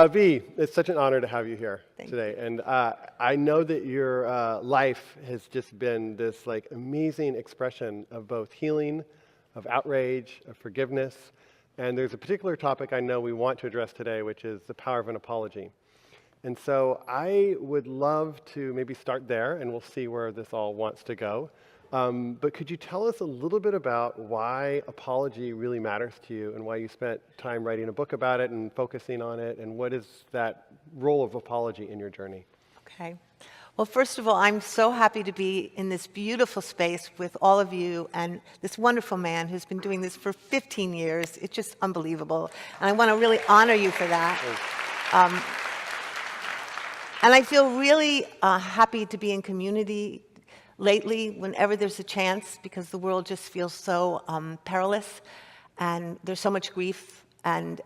V, it's such an honor to have you here today. And I know that your life has just been this like amazing expression of both healing, of outrage, of forgiveness. And there's a particular topic I know we want to address today, which is the power of an apology. And so I would love to maybe start there, and we'll see where this all wants to go. But could you tell us a little bit about why apology really matters to you and why you spent time writing a book about it and focusing on it, and what is that role of apology in your journey? Okay. Well, first of all, I'm so happy to be in this beautiful space with all of you and this wonderful man who's been doing this for 15 years. It's just unbelievable. And I want to really honor you for that. And I feel really happy to be in community lately, whenever there's a chance, because the world just feels so perilous, and there's so much grief, and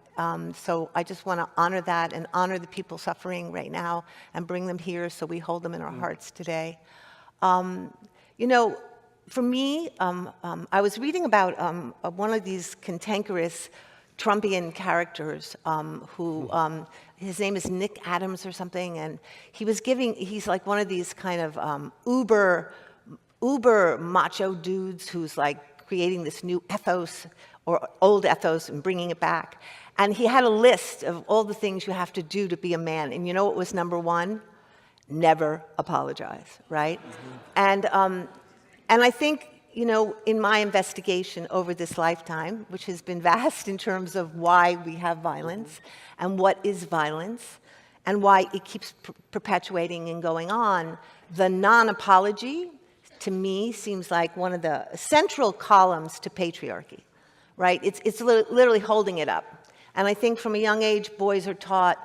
so I just want to honor that and honor the people suffering right now and bring them here so we hold them in our hearts today. You know, for me, I was reading about one of these cantankerous Trumpian characters who, his name is Nick Adams or something, and he's like one of these kind of uber macho dudes who's like creating this new ethos or old ethos and bringing it back. And he had a list of all the things you have to do to be a man. And you know what was number one? Never apologize, right? Mm-hmm. And I think, you know, in my investigation over this lifetime, which has been vast in terms of why we have violence and what is violence and why it keeps perpetuating and going on, the non-apology, to me, seems like one of the central columns to patriarchy, right? It's literally holding it up. And I think from a young age, boys are taught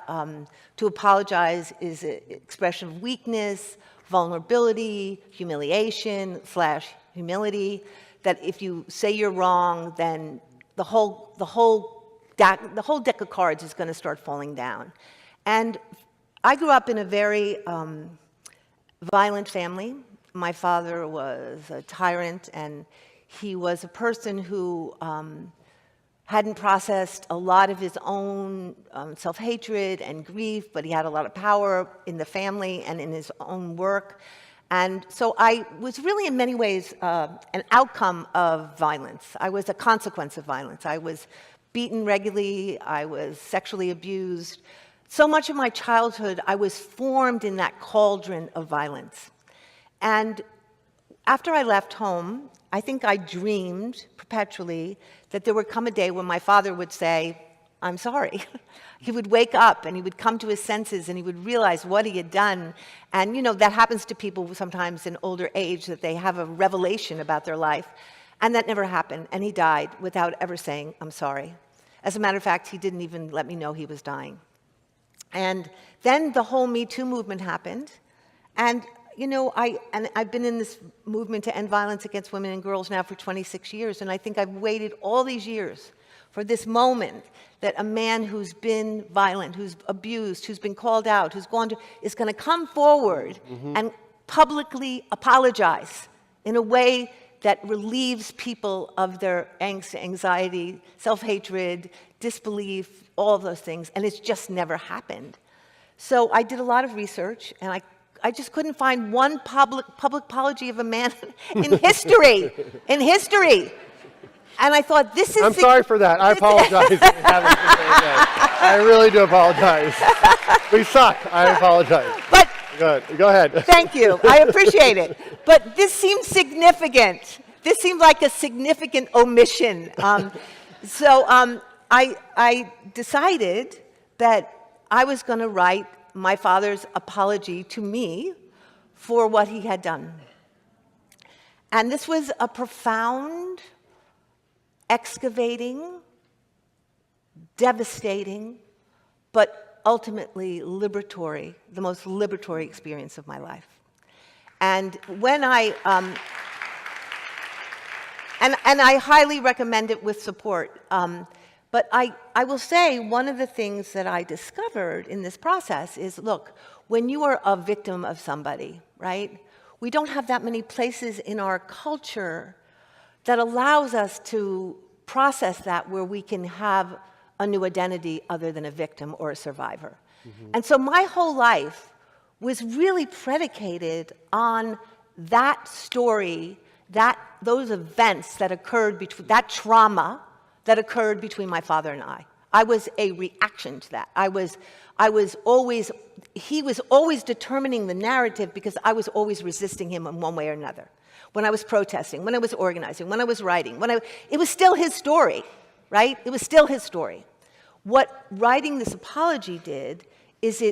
to apologize is an expression of weakness, vulnerability, humiliation / humility, that if you say you're wrong, then the whole deck of cards is going to start falling down. And I grew up in a very violent family. My father was a tyrant, and he was a person who hadn't processed a lot of his own self-hatred and grief, but he had a lot of power in the family and in his own work. And so I was really, in many ways, an outcome of violence. I was a consequence of violence. I was beaten regularly. I was sexually abused. So much of my childhood, I was formed in that cauldron of violence. And after I left home, I think I dreamed perpetually that there would come a day when my father would say, "I'm sorry." He would wake up and he would come to his senses and he would realize what he had done. And, you know, that happens to people sometimes in older age, that they have a revelation about their life. And that never happened. And he died without ever saying, "I'm sorry." As a matter of fact, he didn't even let me know he was dying. And then the whole Me Too movement happened. And you know, I've been in this movement to end violence against women and girls now for 26 years, and I think I've waited all these years for this moment that a man who's been violent, who's abused, who's been called out, who's gone to, is going to come forward and publicly apologize in a way that relieves people of their angst, anxiety, self-hatred, disbelief, all of those things, and it's just never happened. So I did a lot of research, and I just couldn't find one public apology of a man in history. And I thought, this is... I'm sorry for that. I apologize. I really do apologize. We suck. I apologize. But go ahead. Thank you. I appreciate it. But this seems significant. This seemed like a significant omission. So I decided that I was going to write my father's apology to me for what he had done. And this was a profound, excavating, devastating, but ultimately liberatory, the most liberatory experience of my life. And when I highly recommend it with support. But I will say one of the things that I discovered in this process is, look, when you are a victim of somebody, right, we don't have that many places in our culture that allows us to process that where we can have a new identity other than a victim or a survivor. And so my whole life was really predicated on that story, those events that occurred between, that trauma that occurred between my father and I. I was a reaction to that. He was always determining the narrative because I was always resisting him in one way or another. When I was protesting, when I was organizing, when I was writing, it was still his story, right? It was still his story. What writing this apology did is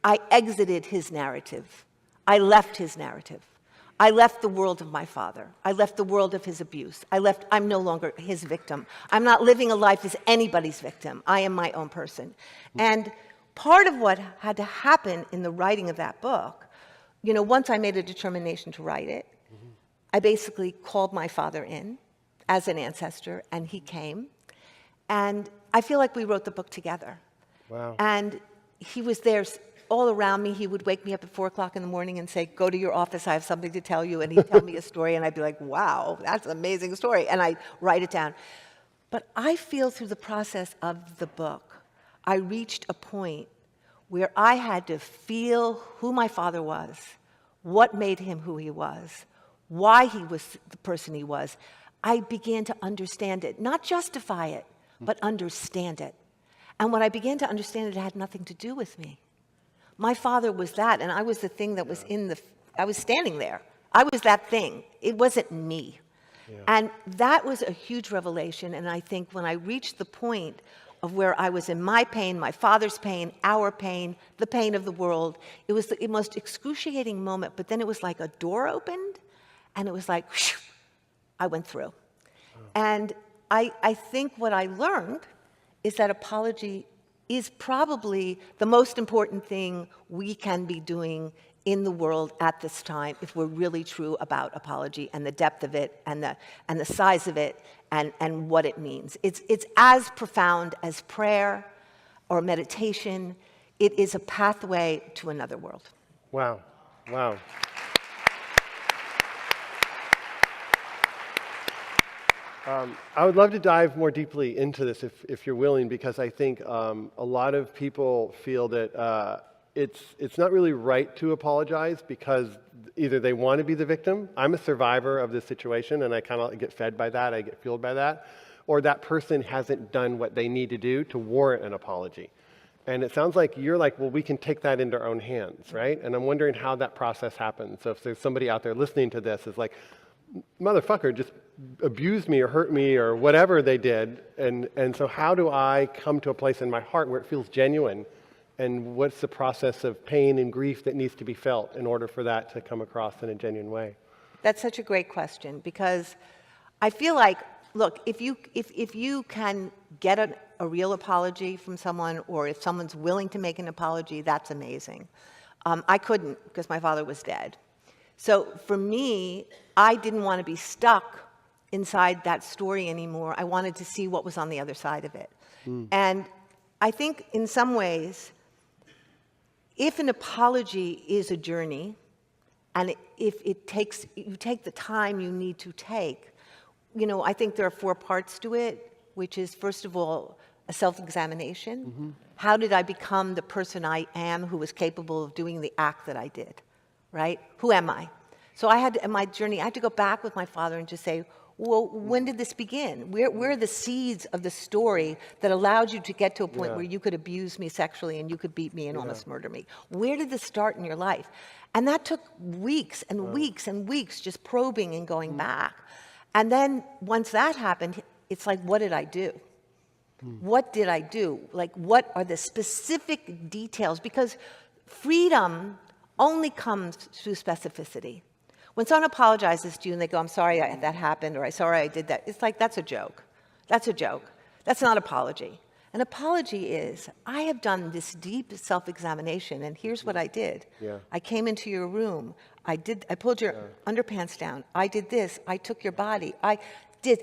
I exited his narrative. I left his narrative. I left the world of my father. I left the world of his abuse. I'm no longer his victim. I'm not living a life as anybody's victim. I am my own person. And part of what had to happen in the writing of that book, once I made a determination to write it, I basically called my father in as an ancestor, and he came. And I feel like we wrote the book together. Wow. And he was there all around me. He would wake me up at 4 o'clock in the morning and say, go to your office, I have something to tell you. And he'd tell me a story, and I'd be like, wow, that's an amazing story. And I'd write it down. But I feel through the process of the book, I reached a point where I had to feel who my father was, what made him who he was, why he was the person he was. I began to understand it, not justify it, but understand it. And when I began to understand it, it had nothing to do with me. My father was that, and I was the thing that was I was standing there. I was that thing. It wasn't me. Yeah. And that was a huge revelation, and I think when I reached the point of where I was in my pain, my father's pain, our pain, the pain of the world, it was the most excruciating moment, but then it was like a door opened, and it was like, whoosh, I went through. Oh. And I think what I learned is that apology is probably the most important thing we can be doing in the world at this time if we're really true about apology and the depth of it and the size of it and what it means. It's as profound as prayer or meditation. It is a pathway to another world. Wow. Wow. I would love to dive more deeply into this if you're willing, because I think a lot of people feel that it's not really right to apologize because either they want to be the victim, I'm a survivor of this situation and I kind of get fed by that, I get fueled by that, or that person hasn't done what they need to do to warrant an apology. And it sounds like you're like, well, we can take that into our own hands, right? And I'm wondering how that process happens. So if there's somebody out there listening to this is like, motherfucker just abused me or hurt me or whatever they did, and so how do I come to a place in my heart where it feels genuine, and what's the process of pain and grief that needs to be felt in order for that to come across in a genuine way? That's such a great question, because I feel like, look, if you can get a real apology from someone, or if someone's willing to make an apology, that's amazing. I couldn't because my father was dead. So for me, I didn't want to be stuck inside that story anymore. I wanted to see what was on the other side of it. And I think in some ways, if an apology is a journey, and if you take the time you need to take, I think there are 4 parts to it, which is, first of all, a self-examination. Mm-hmm. How did I become the person I am who was capable of doing the act that I did, right? Who am I? So in my journey, I had to go back with my father and just say, well, when did this begin? Where are the seeds of the story that allowed you to get to a point where you could abuse me sexually and you could beat me and almost murder me? Where did this start in your life? And that took weeks and weeks and weeks just probing and going back. And then once that happened, it's like, what did I do? What did I do? Like, what are the specific details? Because freedom only comes through specificity. When someone apologizes to you and they go, I'm sorry that happened, or I'm sorry I did that, it's like, that's a joke. That's a joke. That's not apology. An apology is, I have done this deep self-examination, and here's what I did. Yeah. I came into your room. I pulled your underpants down. I did this. I took your body. I did.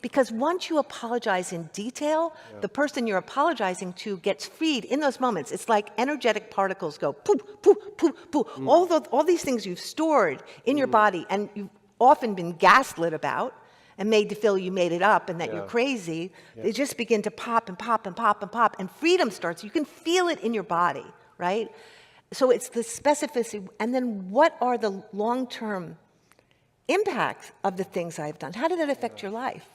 Because once you apologize in detail, the person you're apologizing to gets freed in those moments. It's like energetic particles go poof, poof, poof, poof. All these things you've stored in your body and you've often been gaslit about, and made to feel you made it up and that Yeah. you're crazy, they just begin to pop and pop and pop and pop, and freedom starts. You can feel it in your body, right? So it's the specificity, and then what are the long-term impacts of the things I've done? How did that affect your life?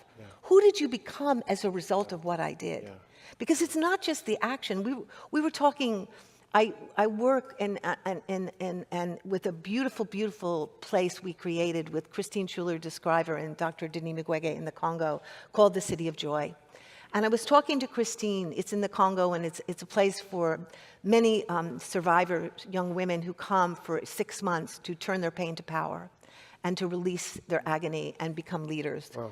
Who did you become as a result of what I did? Because it's not just the action. We were talking. I work in with a beautiful, beautiful place we created with Christine Schuler-Descriver and Dr. Denis Mukwege in the Congo called the City of Joy. And I was talking to Christine. It's in the Congo, and it's a place for many survivor young women who come for 6 months to turn their pain to power and to release their agony and become leaders. Wow.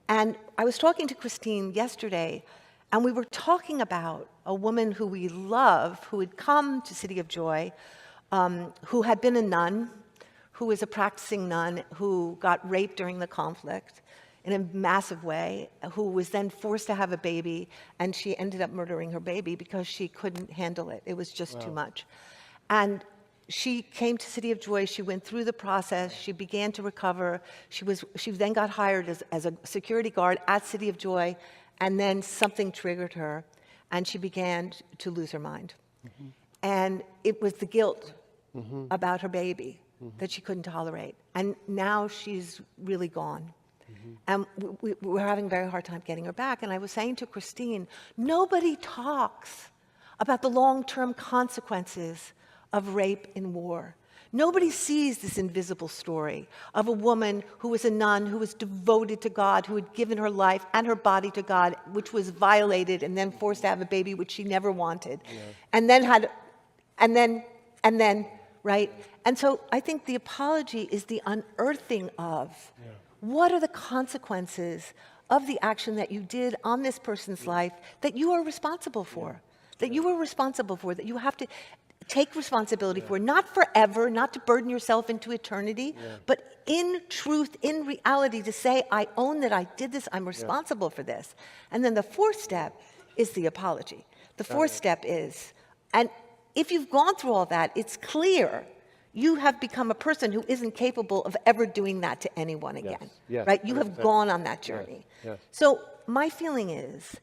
And I was talking to Christine yesterday, and we were talking about a woman who we love, who had come to City of Joy, who had been a nun, who was a practicing nun, who got raped during the conflict in a massive way, who was then forced to have a baby, and she ended up murdering her baby because she couldn't handle it. It was just too much. And she came to City of Joy. She went through the process. She began to recover. She then got hired as a security guard at City of Joy, and then something triggered her, and she began to lose her mind. And it was the guilt about her baby that she couldn't tolerate. And now she's really gone. And we're having a very hard time getting her back. And I was saying to Christine, nobody talks about the long-term consequences of rape in war. Nobody sees this invisible story of a woman who was a nun, who was devoted to God, who had given her life and her body to God, which was violated and then forced to have a baby, which she never wanted. And then right? And so I think the apology is the unearthing of what are the consequences of the action that you did on this person's life that you are responsible for, that you were responsible for, that you have to take responsibility for, not forever, not to burden yourself into eternity, but in truth, in reality, to say, I own that I did this, I'm responsible for this. And then the fourth step is the apology. The fourth step is, and if you've gone through all that, it's clear you have become a person who isn't capable of ever doing that to anyone again, right? You have gone on that journey. So my feeling is,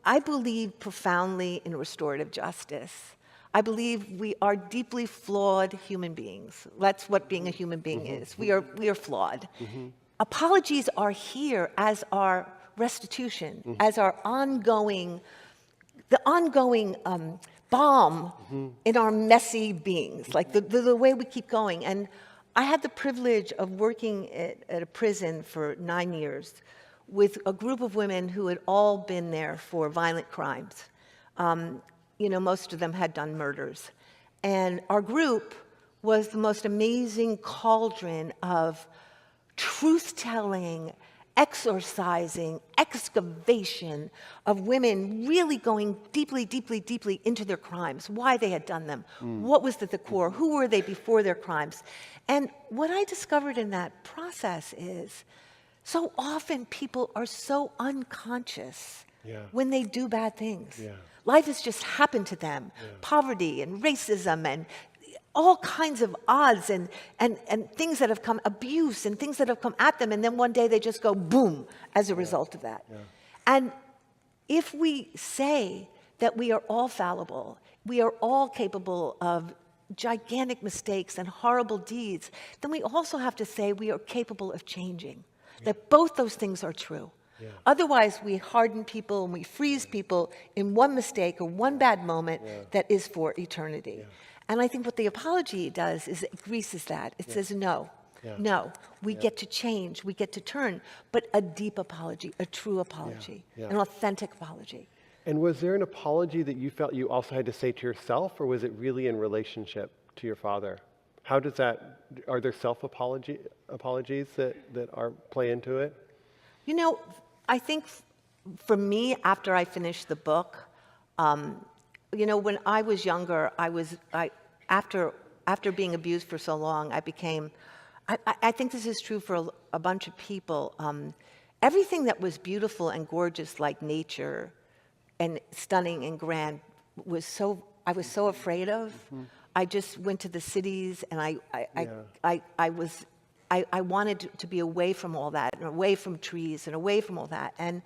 I believe profoundly in restorative justice. I believe we are deeply flawed human beings. That's what being a human being is. We are flawed. Apologies are here as our restitution, as our ongoing balm in our messy beings, like the way we keep going. And I had the privilege of working at a prison for 9 years with a group of women who had all been there for violent crimes. Most of them had done murders. And our group was the most amazing cauldron of truth-telling, exorcising, excavation of women really going deeply, deeply, deeply into their crimes, why they had done them, what was at the core, who were they before their crimes. And what I discovered in that process is so often people are so unconscious when they do bad things. Life has just happened to them. Poverty and racism and all kinds of odds and things that have come, abuse and things that have come at them, and then one day they just go boom as a result of that. And if we say that we are all fallible, we are all capable of gigantic mistakes and horrible deeds, then we also have to say we are capable of changing, that both those things are true. Otherwise, we harden people and we freeze people in one mistake or one bad moment that is for eternity. And I think what the apology does is it greases that. It says, no, we get to change, we get to turn, but a deep apology, a true apology, an authentic apology. And was there an apology that you felt you also had to say to yourself, or was it really in relationship to your father? How does that, are there apologies that play into it? I think for me, after I finished the book, when I was younger, after being abused for so long, I think this is true for a bunch of people. Everything that was beautiful and gorgeous, like nature, and stunning and grand, I was so afraid of. I just went to the cities, and I was I wanted to be away from all that, and away from trees, and away from all that. And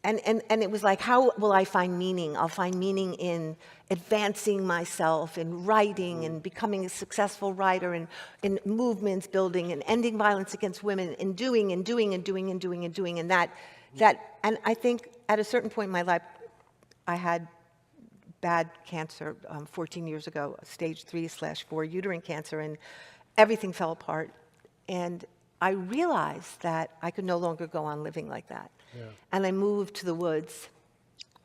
it was like, how will I find meaning? I'll find meaning in advancing myself, in writing, and becoming a successful writer, and in movements building, and ending violence against women, and doing, and doing, and doing, and doing, and doing. And and I think at a certain point in my life, I had bad cancer 14 years ago, stage 3/4 uterine cancer, and everything fell apart. And I realized that I could no longer go on living like that. Yeah. And I moved to the woods,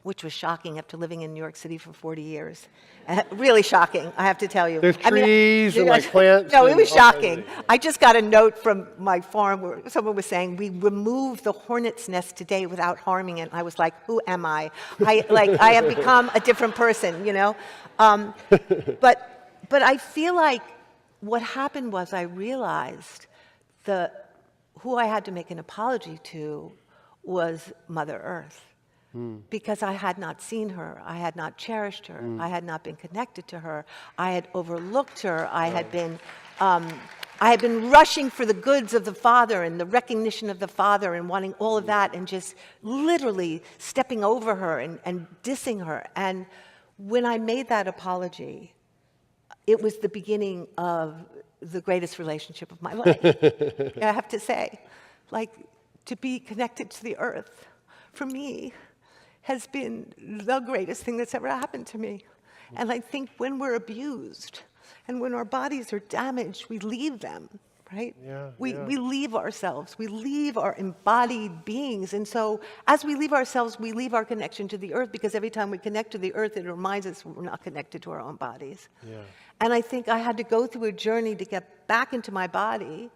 which was shocking after living in New York City for 40 years. Really shocking, I have to tell you. There's trees and like plants. No, it was shocking. I just got a note from my farm where someone was saying, we removed the hornet's nest today without harming it. I was like, who am I? I have become a different person, you know? But I feel like what happened was I realized who I had to make an apology to was Mother Earth. Because I had not seen her, I had not cherished her, I had not been connected to her, I had overlooked her, I had been rushing for the goods of the Father and the recognition of the Father and wanting all of that, and just literally stepping over her and dissing her. And when I made that apology, it was the beginning of the greatest relationship of my life. I have to say, like, to be connected to the earth, for me, has been the greatest thing that's ever happened to me. And I think when we're abused and when our bodies are damaged, we leave them, right? We leave ourselves. We leave our embodied beings. And so as we leave ourselves, we leave our connection to the earth, because every time we connect to the earth, it reminds us we're not connected to our own bodies. And I think I had to go through a journey to get back into my body,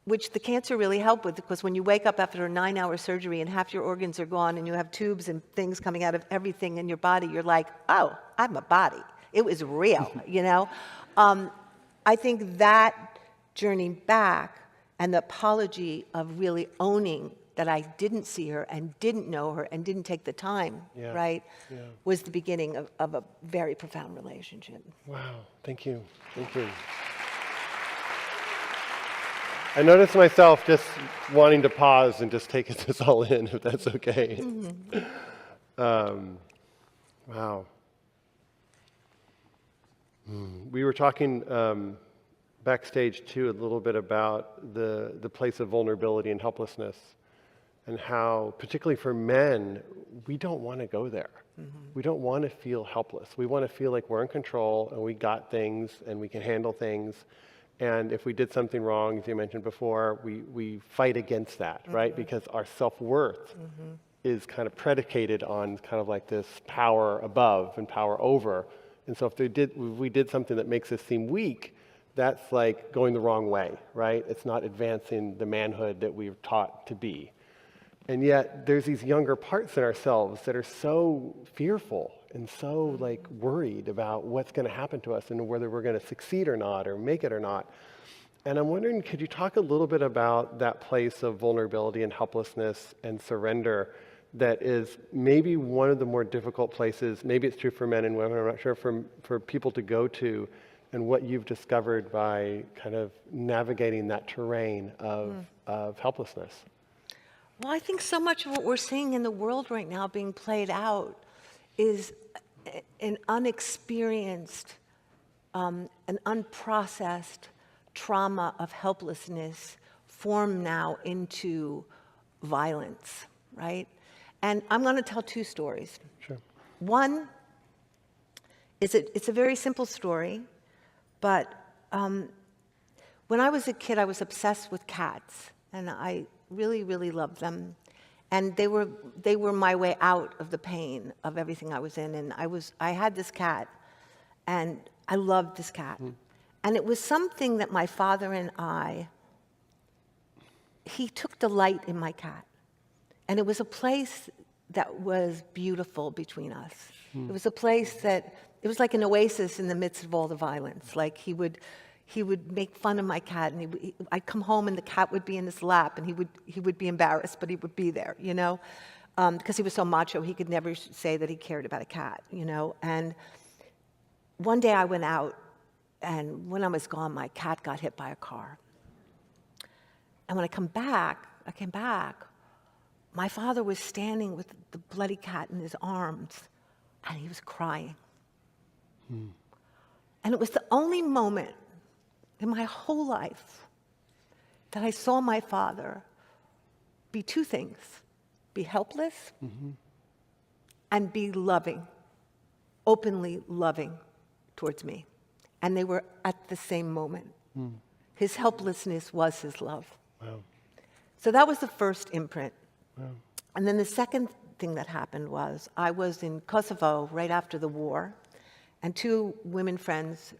which the cancer really helped with, because when you wake up after a 9-hour surgery and half your organs are gone and you have tubes and things coming out of everything in your body, you're like, oh, I'm a body. It was real, you know? I think that journey back and the apology of really owning that I didn't see her and didn't know her and didn't take the time, right, was the beginning of a very profound relationship. Wow, thank you, thank you. I noticed myself just wanting to pause and just take this all in, if that's okay. Wow. We were talking backstage too a little bit about the place of vulnerability and helplessness, and how, particularly for men, we don't want to go there. We don't want to feel helpless. We want to feel like we're in control and we got things and we can handle things. And if we did something wrong, as you mentioned before, we fight against that, right? Because our self-worth is kind of predicated on kind of like this power above and power over. And so if we did something that makes us seem weak, that's like going the wrong way, right? It's not advancing the manhood that we're taught to be. And yet there's these younger parts in ourselves that are so fearful and so like worried about what's going to happen to us and whether we're going to succeed or not, or make it or not. And I'm wondering, could you talk a little bit about that place of vulnerability and helplessness and surrender that is maybe one of the more difficult places, maybe it's true for men and women, I'm not sure, for people to go to, and what you've discovered by kind of navigating that terrain of helplessness? Well, I think so much of what we're seeing in the world right now being played out is an unexperienced, an unprocessed trauma of helplessness formed now into violence, right? And I'm going to tell two stories. Sure. One is it's a very simple story, but when I was a kid, I was obsessed with cats, and I really, really loved them. And they were my way out of the pain of everything I was in. And I had this cat, and I loved this cat. And it was something that my father and he took delight in my cat. And it was a place that was beautiful between us. It was a place it was like an oasis in the midst of all the violence. Like he would make fun of my cat, and I'd come home and the cat would be in his lap, and he would be embarrassed, but he would be there, you know, because he was so macho, he could never say that he cared about a cat, you know. And one day I went out, and when I was gone, my cat got hit by a car, And when I came back, my father was standing with the bloody cat in his arms, and he was crying. And it was the only moment in my whole life that I saw my father be two things: be helpless and be loving, openly loving towards me. And they were at the same moment. His helplessness was his love. Wow. So that was the first imprint. Wow. And then the second thing that happened was I was in Kosovo right after the war, and two women friends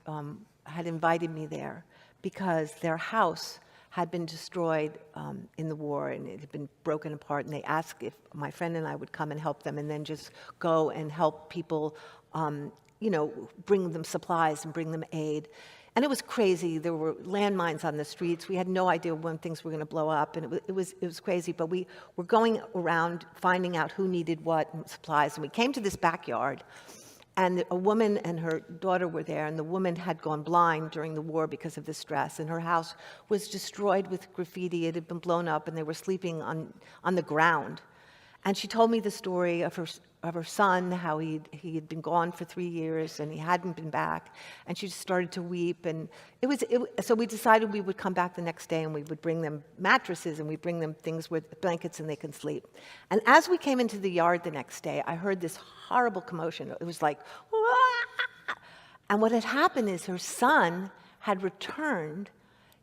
had invited me there because their house had been destroyed in the war, and it had been broken apart, and they asked if my friend and I would come and help them and then just go and help people, bring them supplies and bring them aid. And it was crazy. There were landmines on the streets. We had no idea when things were going to blow up, and it was crazy. But we were going around finding out who needed what supplies, and we came to this backyard, and a woman and her daughter were there, and the woman had gone blind during the war because of the stress, and her house was destroyed with graffiti. It had been blown up, and they were sleeping on the ground. And she told me the story of her son, how he had been gone for 3 years and he hadn't been back, and she just started to weep. And so we decided we would come back the next day and we would bring them mattresses and we'd bring them things with blankets and they can sleep. And as we came into the yard the next day, I heard this horrible commotion. It was like, "Wah!" And what had happened is her son had returned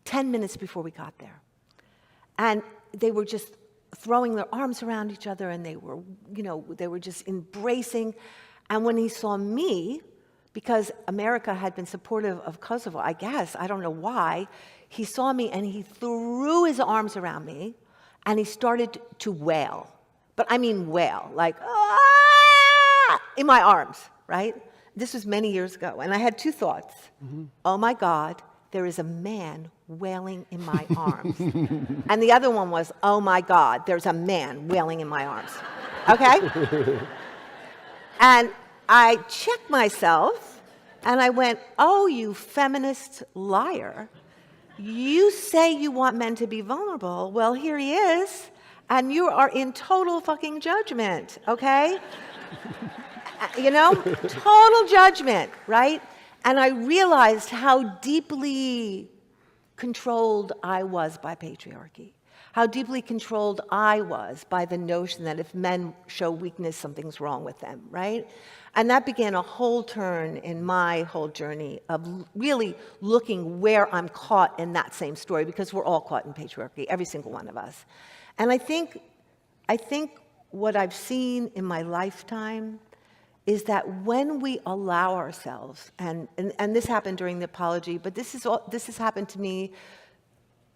10 minutes before we got there. And they were just throwing their arms around each other, and they were just embracing. And when he saw me, because America had been supportive of Kosovo, I guess, I don't know why, he saw me and he threw his arms around me and he started to wail. But I mean wail, like, "Ah!" in my arms, right? This was many years ago. And I had two thoughts. Oh my God, there is a man wailing in my arms. And the other one was, oh my God, there's a man wailing in my arms. Okay? And I checked myself and I went, oh, you feminist liar. You say you want men to be vulnerable. Well, here he is. And you are in total fucking judgment, okay? Total judgment, right? And I realized how deeply controlled I was by patriarchy, how deeply controlled I was by the notion that if men show weakness, something's wrong with them, right? And that began a whole turn in my whole journey of really looking where I'm caught in that same story, because we're all caught in patriarchy, every single one of us. And I think what I've seen in my lifetime is that when we allow ourselves, and this happened during the apology, but this has happened to me,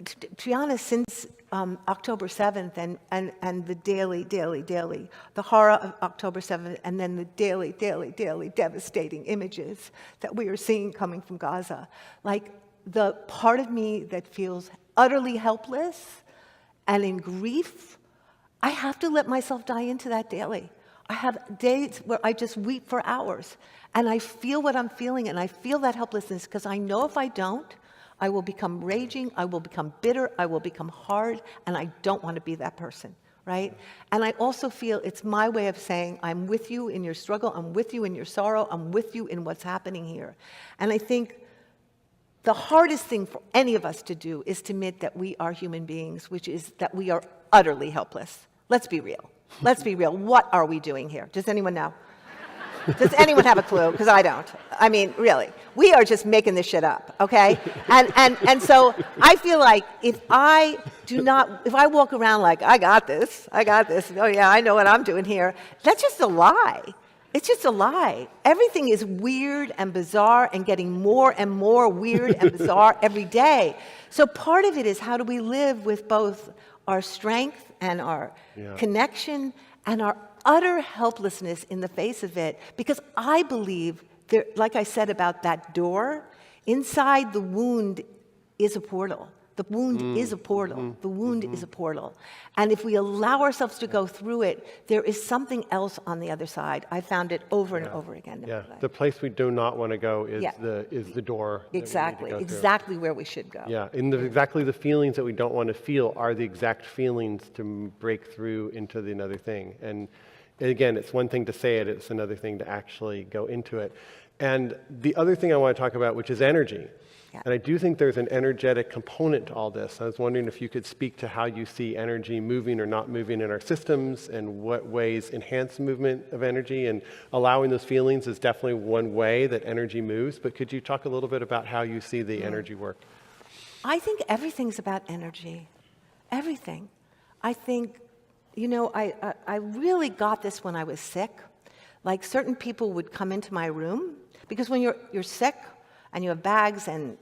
to be honest, since October 7th and the daily, the horror of October 7th, and then the daily devastating images that we are seeing coming from Gaza. Like, the part of me that feels utterly helpless and in grief, I have to let myself die into that daily. I have days where I just weep for hours, and I feel what I'm feeling, and I feel that helplessness, because I know if I don't, I will become raging, I will become bitter, I will become hard, and I don't want to be that person, right? And I also feel it's my way of saying, I'm with you in your struggle, I'm with you in your sorrow, I'm with you in what's happening here. And I think the hardest thing for any of us to do is to admit that we are human beings, which is that we are utterly helpless. Let's be real. Let's be real. What are we doing here? Does anyone know? Does anyone have a clue? Because I don't. I mean, really. We are just making this shit up, okay? And so I feel like if I walk around like, I got this, oh yeah, I know what I'm doing here, that's just a lie. It's just a lie. Everything is weird and bizarre and getting more and more weird and bizarre every day. So part of it is, how do we live with both our strength and our connection and our utter helplessness in the face of it? Because I believe, like I said about that door, inside the wound is a portal. The wound is a portal. The wound is a portal. And if we allow ourselves to go through it, there is something else on the other side. I found it over and over again. Yeah, the place we do not want to go is Yeah. the door. Exactly, that we need to go through. exactly where we should go. Yeah, and exactly the feelings that we don't want to feel are the exact feelings to break through into the another thing. And again, it's one thing to say it, it's another thing to actually go into it. And the other thing I want to talk about, which is energy. Yeah. And I do think there's an energetic component to all this. I was wondering if you could speak to how you see energy moving or not moving in our systems and what ways enhance movement of energy. And allowing those feelings is definitely one way that energy moves. But could you talk a little bit about how you see the energy work? I think everything's about energy. Everything. I think, I really got this when I was sick. Like certain people would come into my room, because when you're sick, and you have bags and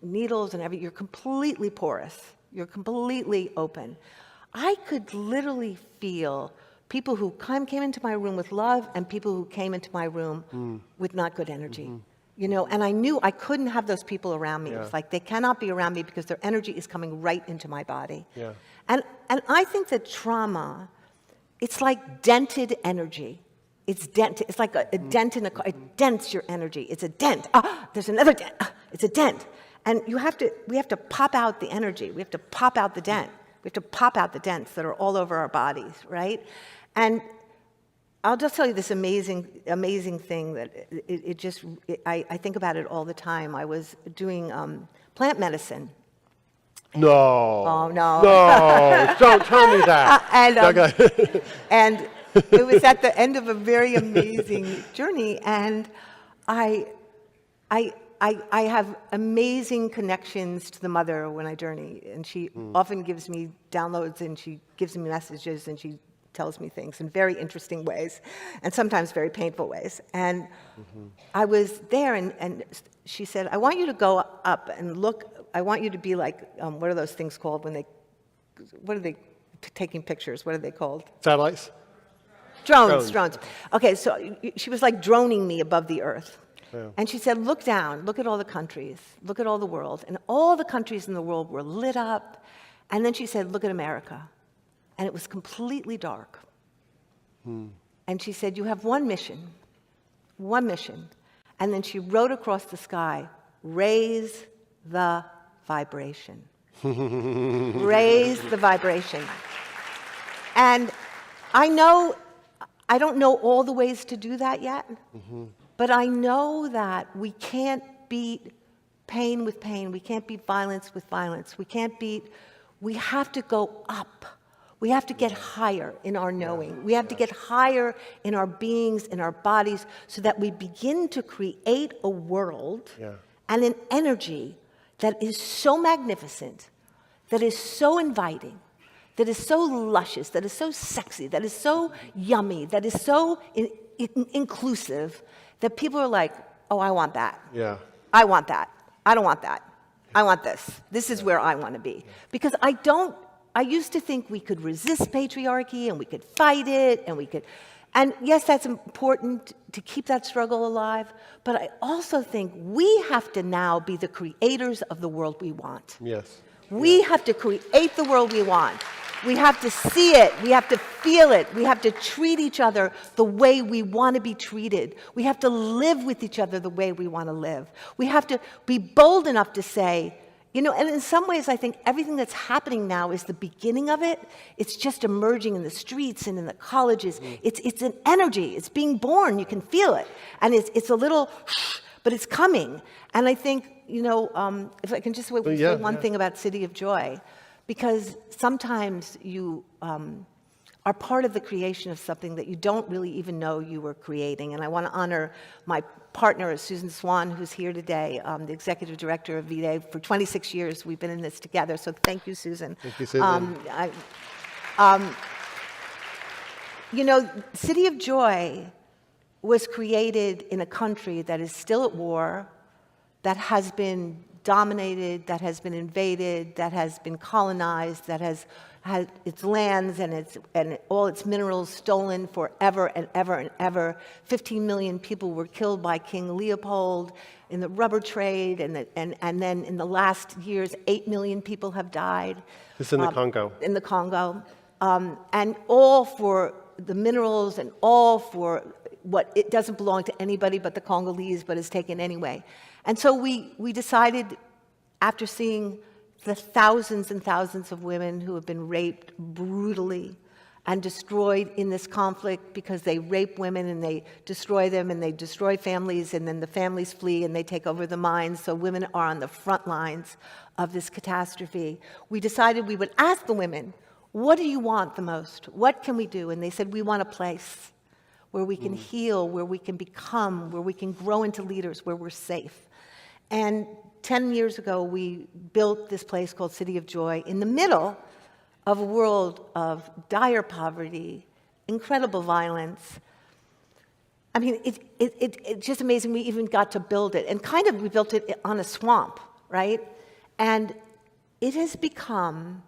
needles and everything, you're completely porous. You're completely open. I could literally feel people who came into my room with love and people who came into my room with not good energy. And I knew I couldn't have those people around me. Yeah. It's like they cannot be around me because their energy is coming right into my body. Yeah. And I think that trauma, it's like dented energy. It's dented. It's like a dent in a car. It dents your energy. It's a dent. There's another dent. It's a dent. And we have to pop out the energy. We have to pop out the dent. We have to pop out the dents that are all over our bodies, right? And I'll just tell you this amazing thing that I think about it all the time. I was doing plant medicine. No. Oh, no. No, don't tell me that. And it was at the end of a very amazing journey, and I have amazing connections to the mother when I journey, and she often gives me downloads, and she gives me messages, and she tells me things in very interesting ways, and sometimes very painful ways. And I was there, and she said, I want you to go up and look, I want you to be like, what are those things called when what are they taking pictures? What are they called? Satellites? Drones. Okay, so she was like droning me above the earth. Yeah. And she said, look down, look at all the countries, look at all the world. And all the countries in the world were lit up. And then she said, look at America. And it was completely dark. And she said, you have one mission. And then she wrote across the sky, raise the vibration. Raise the vibration. And I don't know all the ways to do that yet, but I know that we can't beat pain with pain. We can't beat violence with violence. We have to go up. We have to get higher in our knowing. We have to get higher in our beings, in our bodies, so that we begin to create a world and an energy that is so magnificent, that is so inviting, that is so luscious, that is so sexy, that is so yummy, that is so inclusive, that people are like, oh, I want that. Yeah. I want that. I don't want that. I want this. This is where I want to be. Because I used to think we could resist patriarchy and we could fight it and yes, that's important to keep that struggle alive, but I also think we have to now be the creators of the world we want. Yes. We have to create the world we want. We have to see it. We have to feel it. We have to treat each other the way we want to be treated. We have to live with each other the way we want to live. We have to be bold enough to say, and in some ways I think everything that's happening now is the beginning of it. It's just emerging in the streets and in the colleges. It's an energy. It's being born. You can feel it. And it's a little, but it's coming. And I think, if I can just say one thing about City of Joy, because sometimes you are part of the creation of something that you don't really even know you were creating. And I want to honor my partner, Susan Swan, who's here today, the executive director of V-Day. For 26 years, we've been in this together. So thank you, Susan. Thank you, Susan. City of Joy was created in a country that is still at war, that has been dominated, that has been invaded, that has been colonized, that has had its lands and all its minerals stolen forever and ever and ever. 15 million people were killed by King Leopold in the rubber trade, and then in the last years, 8 million people have died. This is in the Congo. In the Congo. And all for the minerals and all for what it doesn't belong to anybody but the Congolese, but is taken anyway. And so we decided, after seeing the thousands and thousands of women who have been raped brutally and destroyed in this conflict because they rape women and they destroy them and they destroy families, and then the families flee and they take over the mines, so women are on the front lines of this catastrophe. We decided we would ask the women, what do you want the most? What can we do? And they said, we want a place where we can heal, where we can become, where we can grow into leaders, where we're safe. And 10 years ago, we built this place called City of Joy in the middle of a world of dire poverty, incredible violence. I mean, it's just amazing we even got to build it. And kind of we built it on a swamp, right? And it has become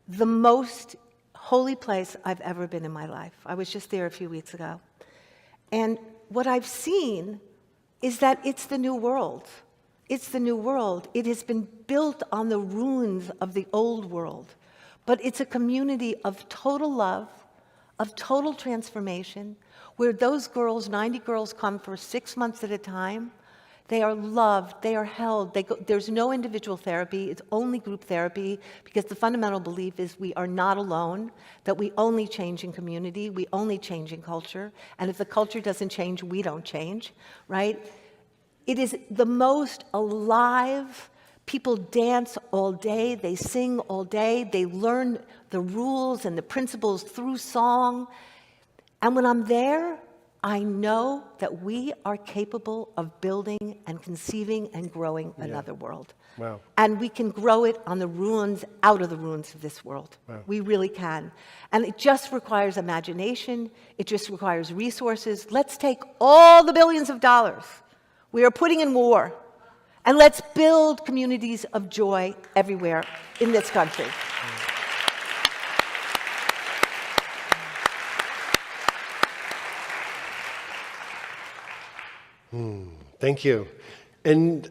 the most holy place I've ever been in my life. I was just there a few weeks ago. And what I've seen is that it's the new world. It's the new world. It has been built on the ruins of the old world. But it's a community of total love, of total transformation, where those girls, 90 girls, come for 6 months at a time. They are loved, they are held, there's no individual therapy, it's only group therapy, because the fundamental belief is we are not alone, that we only change in community, we only change in culture, and if the culture doesn't change, we don't change, right? It is the most alive. People dance all day, they sing all day, they learn the rules and the principles through song. And when I'm there, I know that we are capable of building and conceiving and growing another world. Wow. And we can grow it on the ruins, out of the ruins of this world. Wow. We really can. And it just requires imagination, it just requires resources. Let's take all the billions of dollars we are putting in war, and let's build communities of joy everywhere in this country. Thank you. And,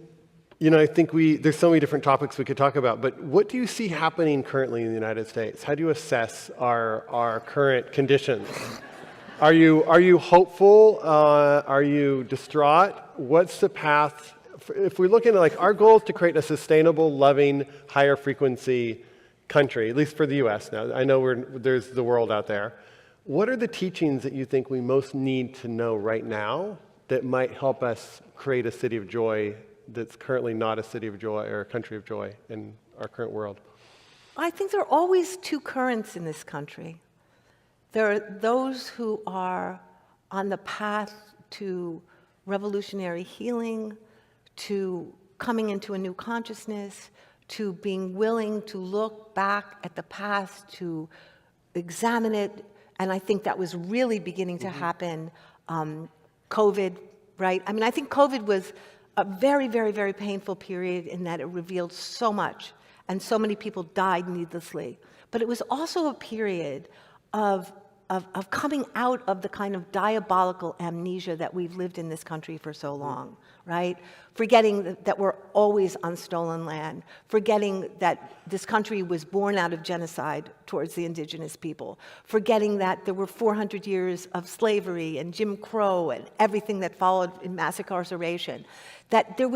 I think there's so many different topics we could talk about, but what do you see happening currently in the United States? How do you assess our current conditions? Are you hopeful? Are you distraught? What's the path? If we look into our goal is to create a sustainable, loving, higher frequency country, at least for the U.S. now. I know there's the world out there. What are the teachings that you think we most need to know right now that might help us create a city of joy that's currently not a city of joy or a country of joy in our current world? I think there are always two currents in this country. There are those who are on the path to revolutionary healing, to coming into a new consciousness, to being willing to look back at the past, to examine it. And I think that was really beginning to happen. COVID, right? I mean, I think COVID was a very, very, very painful period in that it revealed so much, and so many people died needlessly. But it was also a period of coming out of the kind of diabolical amnesia that we've lived in this country for so long, right? Forgetting that we're always on stolen land, forgetting that this country was born out of genocide towards the indigenous people, forgetting that there were 400 years of slavery and Jim Crow and everything that followed in mass incarceration, that there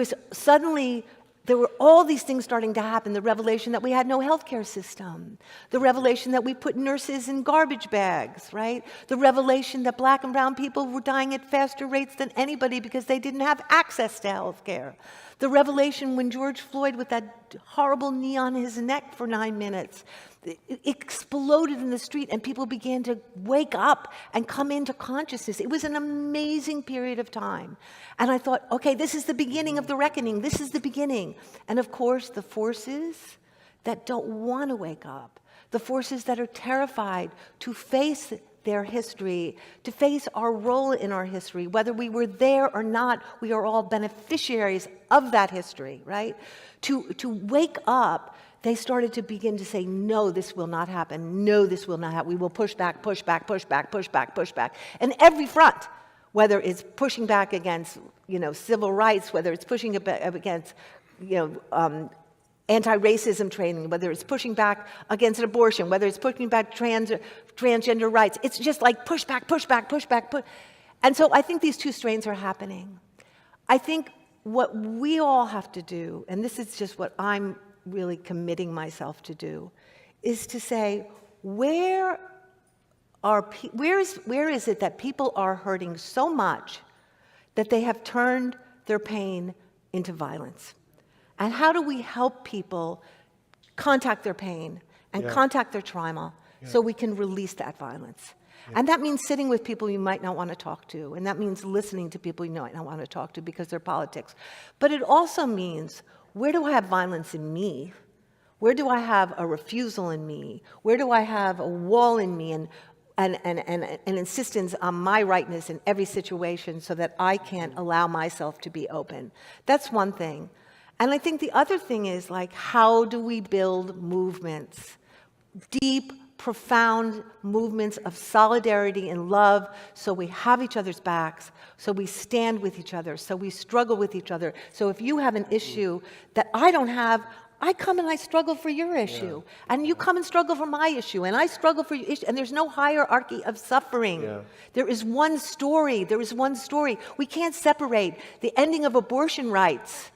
were all these things starting to happen. The revelation that we had no healthcare system. The revelation that we put nurses in garbage bags, right? The revelation that black and brown people were dying at faster rates than anybody because they didn't have access to healthcare. The revelation when George Floyd, with that horrible knee on his neck for 9 minutes, it exploded in the street and people began to wake up and come into consciousness. It was an amazing period of time. And I thought, okay, this is the beginning of the reckoning. This is the beginning. And of course, the forces that don't want to wake up, the forces that are terrified to face their history, to face our role in our history, whether we were there or not, we are all beneficiaries of that history, right? To wake up they started to begin to say, no, this will not happen. No, this will not happen. We will push back, push back, push back, push back, push back. And every front, whether it's pushing back against, civil rights, whether it's pushing against, anti-racism training, whether it's pushing back against abortion, whether it's pushing back transgender rights. It's just like push back, push back, push back, push. And so I think these two strains are happening. I think what we all have to do, and this is just what I'm really committing myself to do, is to say, where is it that people are hurting so much that they have turned their pain into violence? And how do we help people contact their pain and contact their trauma so we can release that violence? And that means sitting with people you might not want to talk to, and that means listening to people you might not want to talk to because they're politics. But it also means, where do I have violence in me? Where do I have a refusal in me? Where do I have a wall in me and an insistence on my rightness in every situation so that I can't allow myself to be open? That's one thing. And I think the other thing is, like, how do we build movements, deep, profound movements of solidarity and love, so we have each other's backs, so we stand with each other, so we struggle with each other. So if you have an issue that I don't have, I come and I struggle for your issue, and you come and struggle for my issue, and I struggle for your issue, and there's no hierarchy of suffering. There is one story. There is one story. We can't separate the ending of abortion rights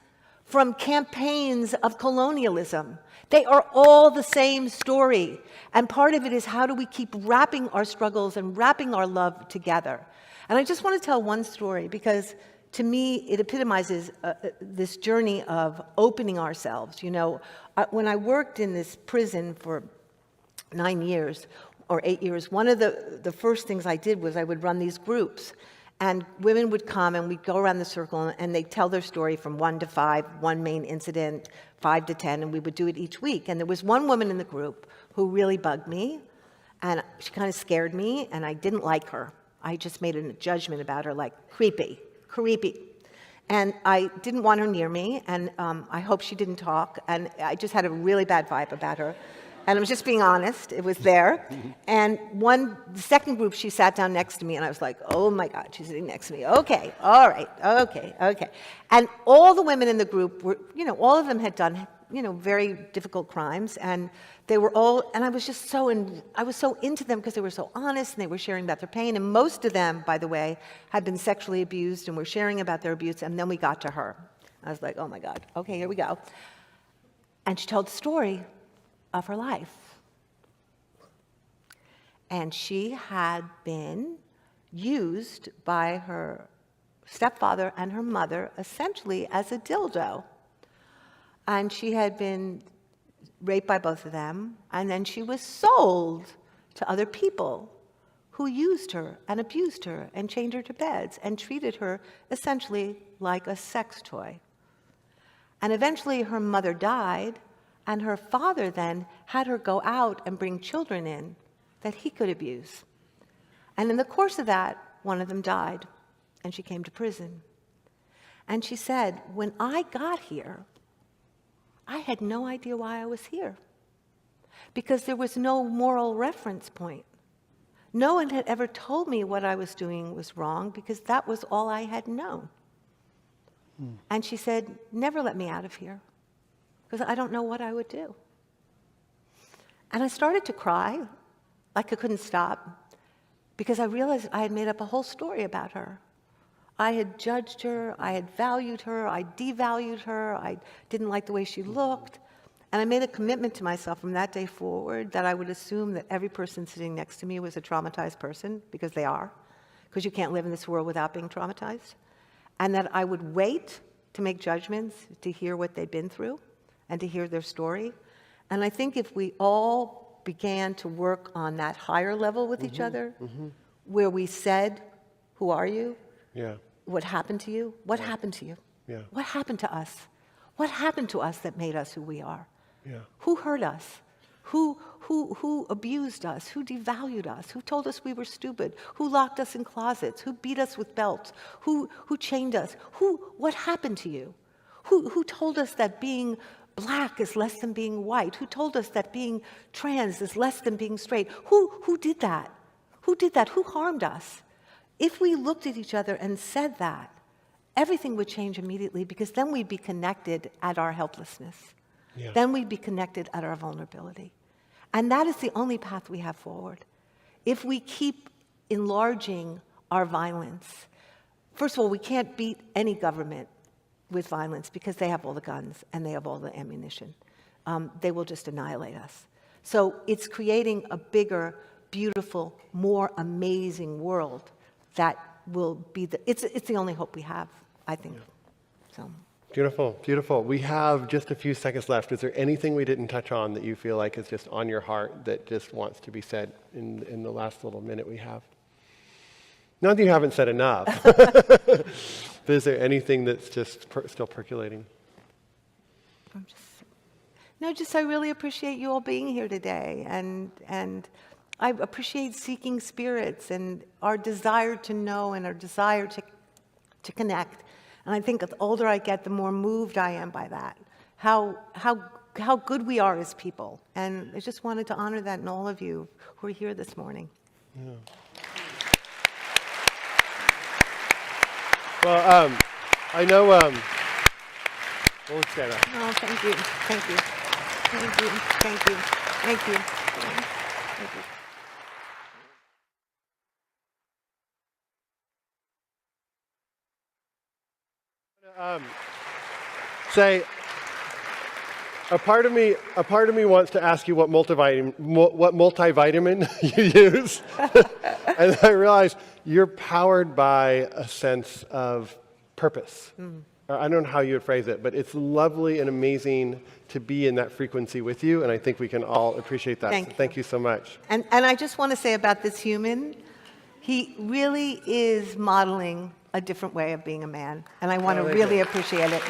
from campaigns of colonialism. They are all the same story. And part of it is, how do we keep wrapping our struggles and wrapping our love together? And I just want to tell one story, because to me, it epitomizes this journey of opening ourselves. When I worked in this prison for 9 years or 8 years, one of the first things I did was I would run these groups. And women would come, and we'd go around the circle, and they'd tell their story from 1 to 5, one main incident, 5 to 10, and we would do it each week. And there was one woman in the group who really bugged me, and she kind of scared me, and I didn't like her. I just made a judgment about her, like, creepy. And I didn't want her near me, and I hope she didn't talk, and I just had a really bad vibe about her. And I was just being honest, it was there. And the second group, she sat down next to me, and I was like, oh my God, she's sitting next to me. Okay, all right, okay. And all the women in the group were, all of them had done, very difficult crimes, and they were all, and I was just I was so into them because they were so honest, and they were sharing about their pain, and most of them, by the way, had been sexually abused and were sharing about their abuse, and then we got to her. I was like, oh my God, okay, here we go. And she told the story of her life. And she had been used by her stepfather and her mother essentially as a dildo. And she had been raped by both of them, and then she was sold to other people who used her and abused her and chained her to beds and treated her essentially like a sex toy. And eventually her mother died, and her father then had her go out and bring children in that he could abuse. And in the course of that, one of them died, and she came to prison. And she said, when I got here, I had no idea why I was here, because there was no moral reference point. No one had ever told me what I was doing was wrong, because that was all I had known. And she said, never let me out of here, because I don't know what I would do. And I started to cry, like I couldn't stop, because I realized I had made up a whole story about her. I had judged her, I had valued her, I devalued her, I didn't like the way she looked. And I made a commitment to myself from that day forward that I would assume that every person sitting next to me was a traumatized person, because they are, because you can't live in this world without being traumatized. And that I would wait to make judgments, to hear what they'd been through, and to hear their story. And I think if we all began to work on that higher level with each other, where we said, who are you? Yeah. What happened to you? What happened to you? Yeah. What happened to us? What happened to us that made us who we are? Yeah. Who hurt us? Who abused us? Who devalued us? Who told us we were stupid? Who locked us in closets? Who beat us with belts? Who chained us? What happened to you? Who told us that being black is less than being white? Who told us that being trans is less than being straight? Who did that? Who did that? Who harmed us? If we looked at each other and said that, everything would change immediately, because then we'd be connected at our helplessness. Yeah. Then we'd be connected at our vulnerability. And that is the only path we have forward. If we keep enlarging our violence, first of all, we can't beat any government with violence because they have all the guns and they have all the ammunition. They will just annihilate us. So it's creating a bigger, beautiful, more amazing world that will be it's the only hope we have, I think. Yeah. So. Beautiful, beautiful. We have just a few seconds left. Is there anything we didn't touch on that you feel like is just on your heart that just wants to be said in the last little minute we have? Not that you haven't said enough, but is there anything that's just still percolating? I really appreciate you all being here today, and I appreciate seeking spirits and our desire to know and our desire to connect. And I think the older I get, the more moved I am by that, how good we are as people. And I just wanted to honor that in all of you who are here this morning. Yeah. Well, I know, well, let's stand up. Oh, thank you, thank you, thank you, thank you, thank you, thank you. Say, a part of me wants to ask you what multivitamin you use, and I realize you're powered by a sense of purpose. Or I don't know how you would phrase it, but it's lovely and amazing to be in that frequency with you, and I think we can all appreciate that. Thank you so much. And I just want to say about this human, he really is modeling a different way of being a man, and I want to really appreciate it.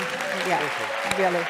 Yeah, really.